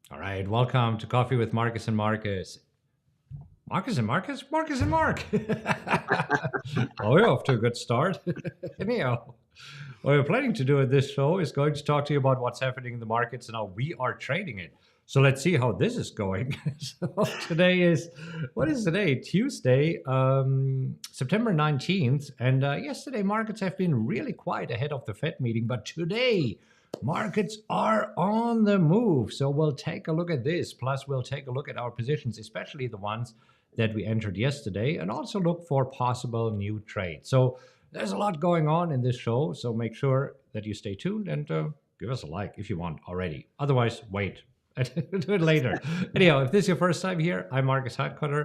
All right, welcome to Coffee with Marcus and Marcus. Marcus and Marcus? Marcus and Mark. Well, we're off to a good start. Anyhow, what we're planning to do in this show is going to talk to you about what's happening in the markets and how we are trading it. So let's see how this is going. So today is, what is today? Tuesday, September 19th. And yesterday, markets have been really quiet ahead of the Fed meeting. But today, markets are on the move. So we'll take a look at this. Plus, we'll take a look at our positions, especially the ones that we entered yesterday, and also look for possible new trades. So there's a lot going on in this show. So make sure that you stay tuned and give us a like if you want already. Otherwise, wait. Do it later. Anyhow, if this is your first time here, I'm Markus Heitkoetter.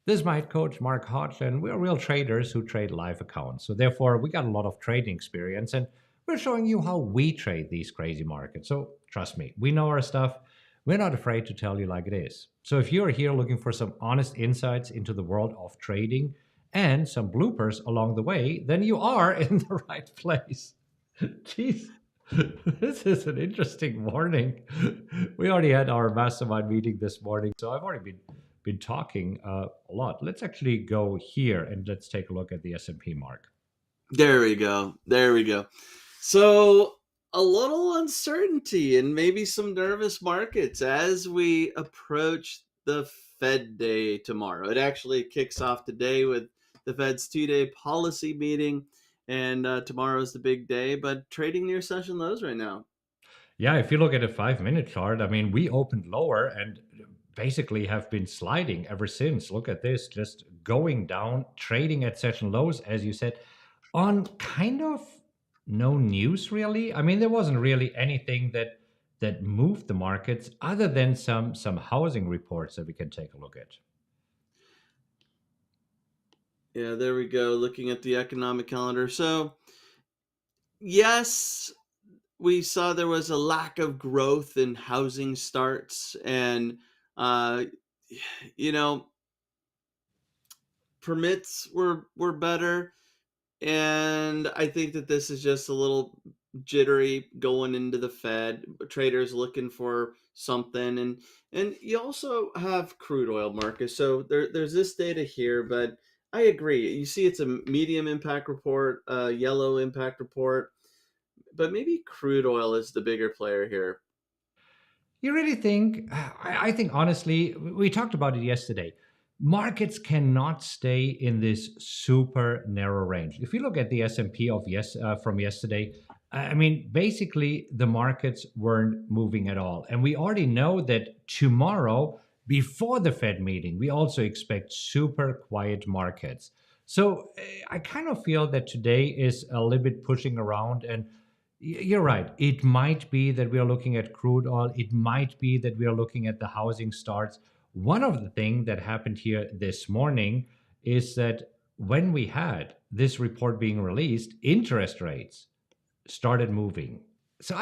This is my head coach, Mark Hodge, and we're real traders who trade live accounts. So therefore, we got a lot of trading experience, and we're showing you how we trade these crazy markets. So trust me, we know our stuff. We're not afraid to tell you like it is. So if you're here looking for some honest insights into the world of trading and some bloopers along the way, then you are in the right place. Jeez, this is an interesting morning. We already had our mastermind meeting this morning, so I've already been talking a lot. Let's actually go here and let's take a look at the S&P mark. There we go. There we go. So a little uncertainty and maybe some nervous markets as we approach the Fed day tomorrow. It actually kicks off today with the Fed's 2-day policy meeting, and tomorrow is the big day, but trading near session lows right now. Yeah, if you look at a 5 minute chart, I mean, we opened lower and basically have been sliding ever since. Look at this, just going down, trading at session lows, as you said, on kind of no news really. I mean, there wasn't really anything that moved the markets other than some housing reports that we can take a look at. Yeah, there we go. Looking at the economic calendar. So, yes, we saw there was a lack of growth in housing starts, and uh, you know permits were better, and I think that this is just a little jittery going into the Fed. Traders looking for something, and you also have crude oil, Marcus. So there's this data here, but I agree. You see, it's a medium impact report, yellow impact report, but maybe crude oil is the bigger player here. You really think? I think honestly, we talked about it yesterday. Markets cannot stay in this super narrow range. If you look at the S&P from yesterday, I mean, basically the markets weren't moving at all, and we already know that tomorrow, before the Fed meeting, we also expect super quiet markets. So I kind of feel that today is a little bit pushing around and you're right. It might be that we are looking at crude oil. It might be that we are looking at the housing starts. One of the things that happened here this morning is that when we had this report being released, interest rates started moving. So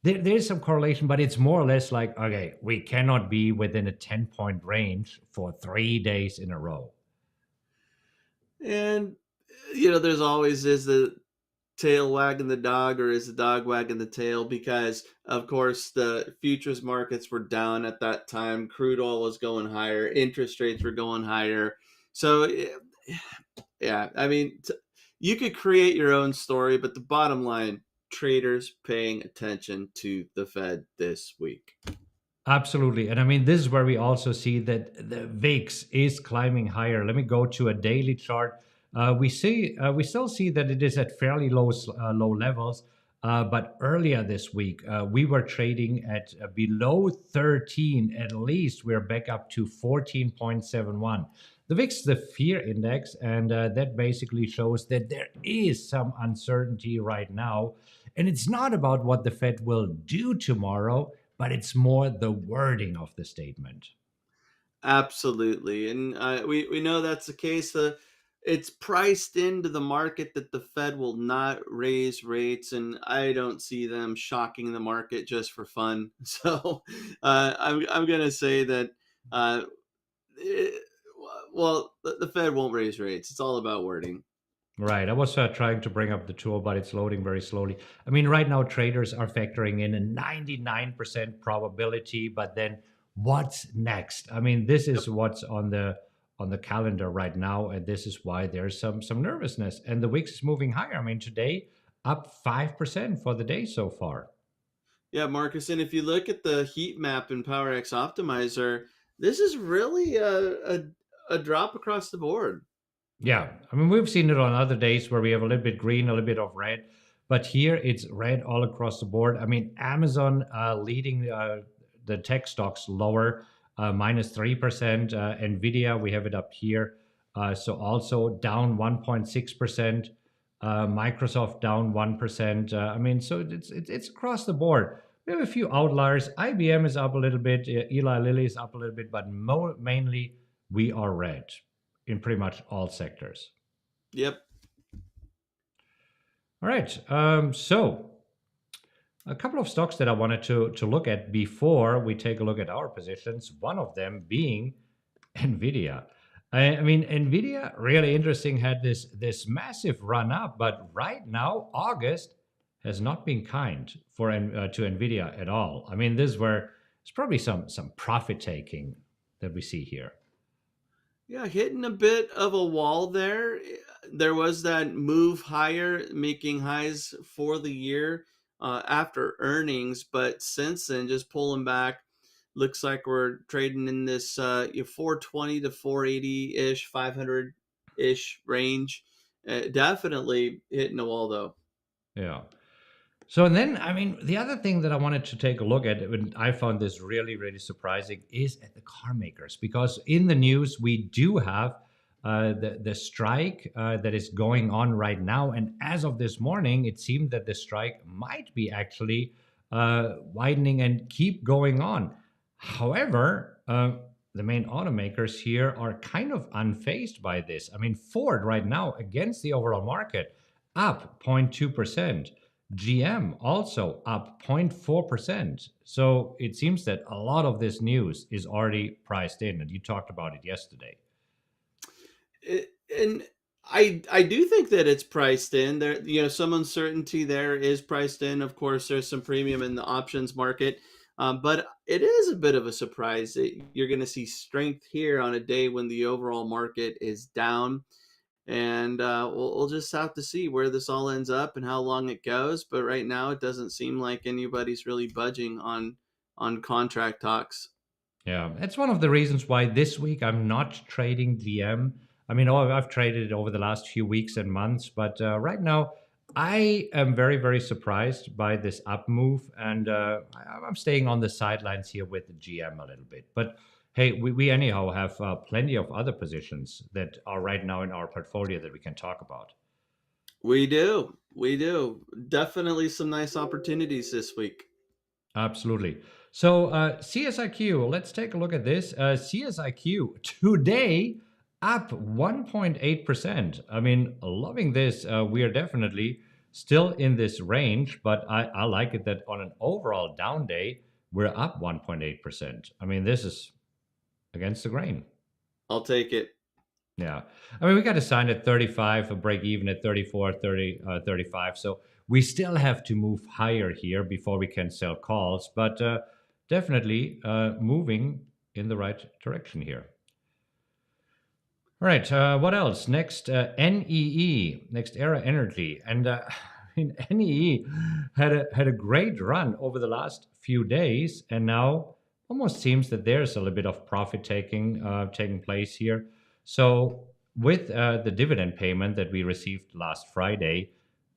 there's some correlation, but it's more or less like, okay, we cannot be within a 10-point range for 3 days in a row. And there's always is the tail wagging the dog, or is the dog wagging the tail? Because of course the futures markets were down at that time. Crude oil was going higher. Interest rates were going higher. So yeah, I mean, you could create your own story, but the bottom line, traders paying attention to the Fed this week. Absolutely. And I mean, this is where we also see that the VIX is climbing higher. Let me go to a daily chart. We still see that it is at fairly low levels. But earlier this week, we were trading at below 13. At least we're back up to 14.71. The VIX, the fear index, and that basically shows that there is some uncertainty right now. And it's not about what the Fed will do tomorrow, but it's more the wording of the statement. Absolutely, and we know that's the case. It's priced into the market that the Fed will not raise rates, and I don't see them shocking the market just for fun. So I'm gonna say that it, well, the Fed won't raise rates. It's all about wording. Right. I was trying to bring up the tool, but it's loading very slowly. I mean, right now traders are factoring in a 99% probability, but then what's next? I mean, this Yep. is what's on the calendar right now, and this is why there's some nervousness. And the VIX is moving higher. I mean, today up 5% for the day so far. Yeah, Marcus. And if you look at the heat map in PowerX Optimizer, this is really a drop across the board. Yeah, I mean, we've seen it on other days where we have a little bit green, a little bit of red, but here it's red all across the board. I mean, Amazon leading the tech stocks lower, -3%. NVDA, we have it up here, so also down 1.6%. Microsoft down 1%. I mean, so it's across the board. We have a few outliers. IBM is up a little bit. Eli Lilly is up a little bit, but mainly we are red in pretty much all sectors. Yep. All right. So a couple of stocks that I wanted to look at before we take a look at our positions. One of them being NVIDIA. I mean, NVIDIA really interesting. Had this massive run up, but right now August has not been kind for to NVIDIA at all. I mean, this is where it's probably some profit taking that we see here. Yeah, hitting a bit of a wall there. There was that move higher, making highs for the year after earnings, but since then, just pulling back. Looks like we're trading in this 420 to 480 ish, 500 ish range. Definitely hitting a wall though. Yeah. So and then, I mean, the other thing that I wanted to take a look at, and I found this really surprising, is at the car makers, because in the news we do have the strike that is going on right now, and as of this morning, it seemed that the strike might be actually widening and keep going on. However, the main automakers here are kind of unfazed by this. I mean, Ford right now against the overall market up 0.2%. GM also up 0.4%. So it seems that a lot of this news is already priced in, and you talked about it yesterday. And I do think that it's priced in there. Some uncertainty there is priced in. Of course, there's some premium in the options market, but it is a bit of a surprise that you're going to see strength here on a day when the overall market is down. And we'll just have to see where this all ends up and how long it goes. But right now, it doesn't seem like anybody's really budging on contract talks. Yeah, it's one of the reasons why this week I'm not trading GM. I mean, I've traded it over the last few weeks and months, but right now I am very surprised by this up move, and I'm staying on the sidelines here with the GM a little bit. But hey, we anyhow have plenty of other positions that are right now in our portfolio that we can talk about. We do. We do. Definitely some nice opportunities this week. Absolutely. So CSIQ, let's take a look at this. CSIQ today up 1.8%. I mean, loving this. We are definitely still in this range, but I like it that on an overall down day, we're up 1.8%. I mean, this is against the grain. I'll take it. Yeah. I mean, we got to sign at 35, a break even at 34, 30, 35. So we still have to move higher here before we can sell calls, but definitely moving in the right direction here. All right. What else? Next, NEE, Next Era Energy. And I mean, NEE had a great run over the last few days, and now almost seems that there's a little bit of profit taking place here. So with the dividend payment that we received last Friday,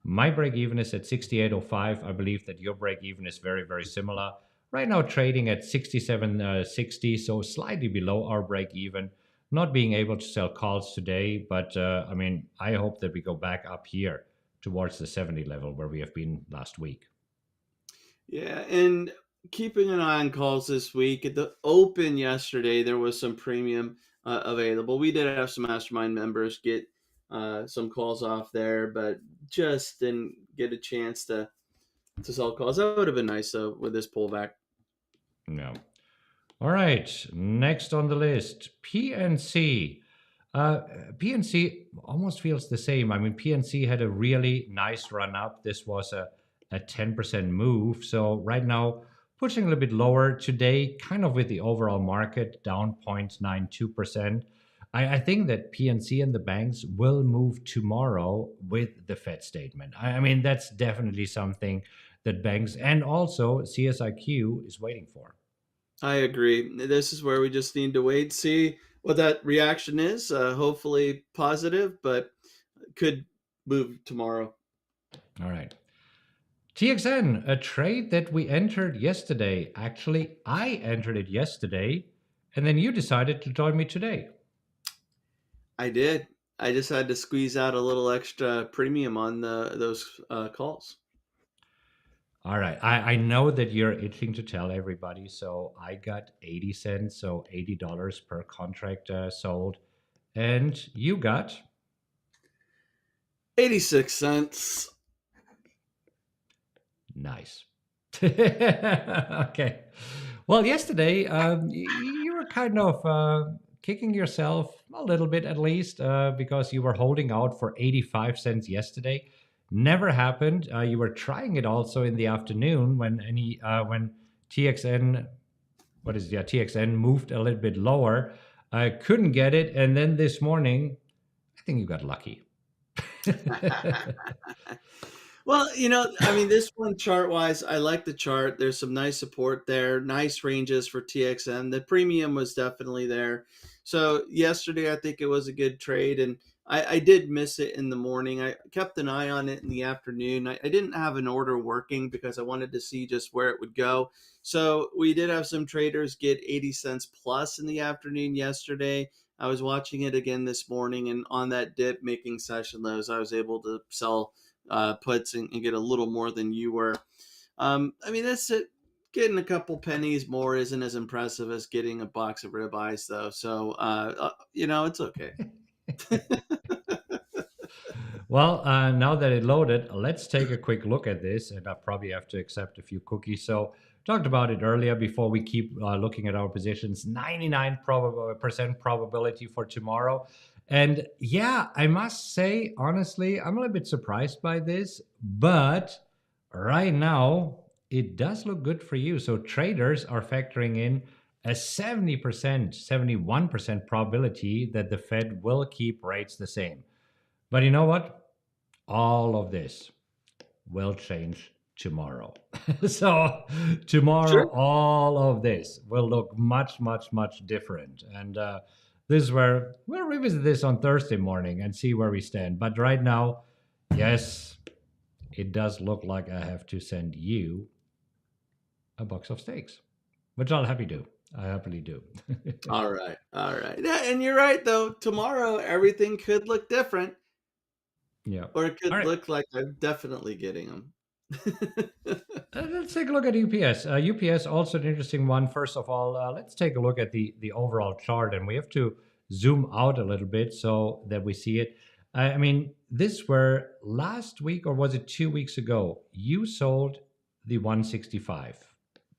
my break even is at 68.05. I believe that your break even is very similar. Right now trading at 67.60, so slightly below our break even. Not being able to sell calls today, but I mean, I hope that we go back up here towards the 70 level where we have been last week. Yeah, and keeping an eye on calls this week. At the open yesterday, there was some premium available. We did have some mastermind members get some calls off there, but just didn't get a chance to sell calls. That would have been nice with this pullback. No. All right, next on the list, PNC. Uh, PNC almost feels the same. I mean, PNC had a really nice run up. This was a 10% move. So right now, pushing a little bit lower today, kind of with the overall market down 0.92%. I think that PNC and the banks will move tomorrow with the Fed statement. I mean, that's definitely something that banks and also CSIQ is waiting for. I agree. This is where we just need to wait, see what that reaction is. Hopefully positive, but could move tomorrow. All right. TXN, a trade that we entered yesterday. Actually, I entered it yesterday, and then you decided to join me today. I did. I just had to squeeze out a little extra premium on those calls. All right. I know that you're itching to tell everybody, so I got 80 cents, so $80 per contract sold. And you got 86 cents. nice. Okay. Well, yesterday you were kind of kicking yourself a little bit, at least, because you were holding out for 85 cents yesterday. Never happened. You were trying it also in the afternoon when TXN, what is it? Yeah, TXN moved a little bit lower. I couldn't get it, and then this morning, I think you got lucky. Well, I mean, this one chart wise, I like the chart. There's some nice support there, nice ranges for TXN. The premium was definitely there. So yesterday, I think it was a good trade, and I did miss it in the morning. I kept an eye on it in the afternoon. I didn't have an order working because I wanted to see just where it would go. So we did have some traders get 80 cents plus in the afternoon yesterday. I was watching it again this morning, and on that dip making session lows, I was able to sell puts and get a little more than you were. I mean, that's it. Getting a couple pennies more isn't as impressive as getting a box of ribeyes, though. So, it's okay. Well, now that it loaded, let's take a quick look at this, and I probably have to accept a few cookies. So, talked about it earlier before we keep looking at our positions. 99% probability for tomorrow, and yeah, I must say honestly, I'm a little bit surprised by this, but right now it does look good for you. So traders are factoring in a 70%, 71% probability that the Fed will keep rates the same. But you know what? All of this will change tomorrow. So tomorrow, Sure. all of this will look much, much, much different. And this is where we'll revisit this on Thursday morning and see where we stand. But right now, yes, it does look like I have to send you a box of steaks, which I'll happily do. I happily do. All right. All right. Yeah, and you're right, though. Tomorrow, everything could look different, Yeah. or it All could right. look like I'm definitely getting them. Let's take a look at UPS. UPS also an interesting one. First of all, let's take a look at the overall chart, and we have to zoom out a little bit so that we see it. I mean, this were last week, or was it 2 weeks ago? You sold the 165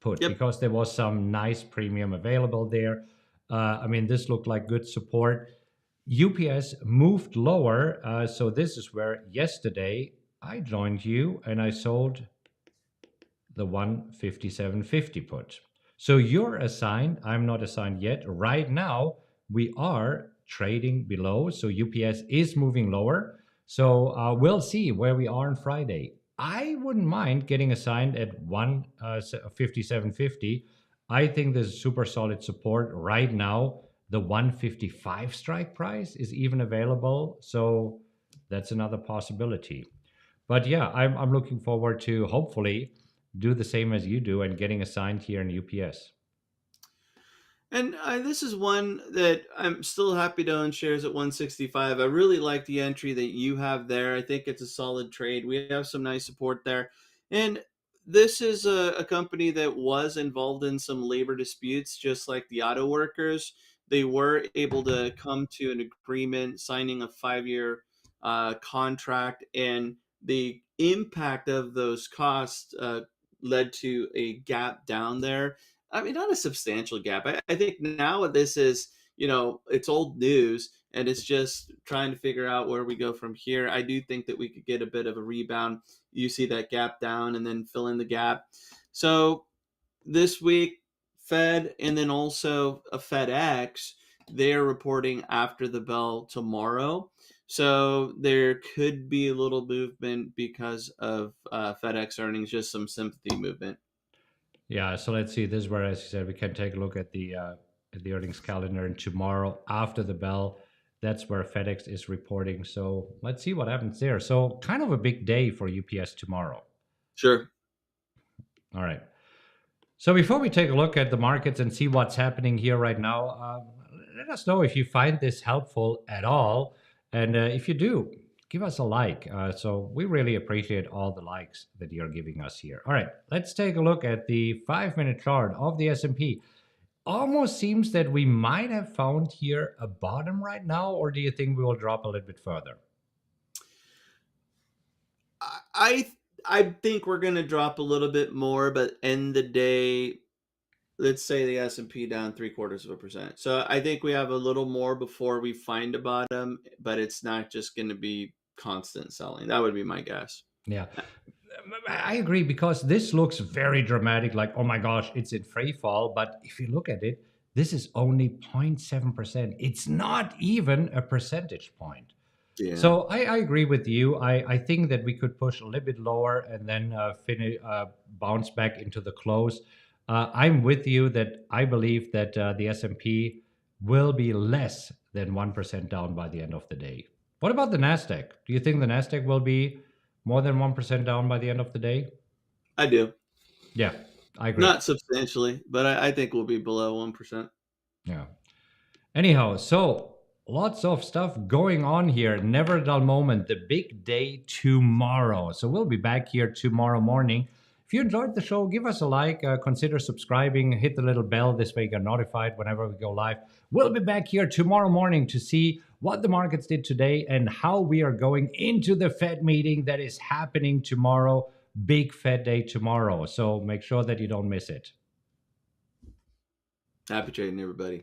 put Yep. because there was some nice premium available there. I mean, this looked like good support. UPS moved lower, so this is where yesterday I joined you and I sold the 157.50 put. So you're assigned, I'm not assigned yet. Right now, we are trading below. So UPS is moving lower. So we'll see where we are on Friday. I wouldn't mind getting assigned at 157.50. I think there's super solid support right now. The 155 strike price is even available. So that's another possibility. But yeah, I'm looking forward to hopefully do the same as you do and getting assigned here in UPS. And this is one that I'm still happy to own shares at 165. I really like the entry that you have there. I think it's a solid trade. We have some nice support there. And this is a company that was involved in some labor disputes, just like the auto workers. They were able to come to an agreement, signing a 5-year contract, and the impact of those costs led to a gap down there. I mean, not a substantial gap. I think now this is, it's old news. and it's just trying to figure out where we go from here. I do think that we could get a bit of a rebound. You see that gap down and then fill in the gap. So this week, Fed and then also a FedEx, they're reporting after the bell tomorrow. So there could be a little movement because of FedEx earnings, just some sympathy movement. Yeah, so let's see. This is where, as you said, we can take a look at the earnings calendar. And tomorrow, after the bell, that's where FedEx is reporting. So let's see what happens there. So kind of a big day for UPS tomorrow. Sure. All right. So before we take a look at the markets and see what's happening here right now, let us know if you find this helpful at all. And if you do, give us a like. So we really appreciate all the likes that you're giving us here. All right, let's take a look at the 5-minute chart of the S&P. Almost seems that we might have found here a bottom right now, or do you think we will drop a little bit further? I I think we're going to drop a little bit more, but end the day, let's say the S&P down 0.75%. So I think we have a little more before we find a bottom, but it's not just going to be constant selling. That would be my guess. Yeah. I agree, because this looks very dramatic, like, oh my gosh, it's in free fall. But if you look at it, this is only 0.7%. It's not even a percentage point. Yeah. So I agree with you. I think that we could push a little bit lower and then bounce back into the close. I'm with you that I believe that the S&P will be less than 1% down by the end of the day. What about the NASDAQ? Do you think the NASDAQ will be more than 1% down by the end of the day? I do. Yeah, I agree. Not substantially, but I think we'll be below 1%. Yeah. Anyhow, so lots of stuff going on here. Never a dull moment. The big day tomorrow. So we'll be back here tomorrow morning. If you enjoyed the show, give us a like, consider subscribing, hit the little bell. This way you get notified whenever we go live. We'll be back here tomorrow morning to see what the markets did today and how we are going into the Fed meeting that is happening tomorrow. Big Fed day tomorrow. So make sure that you don't miss it. Happy trading, everybody.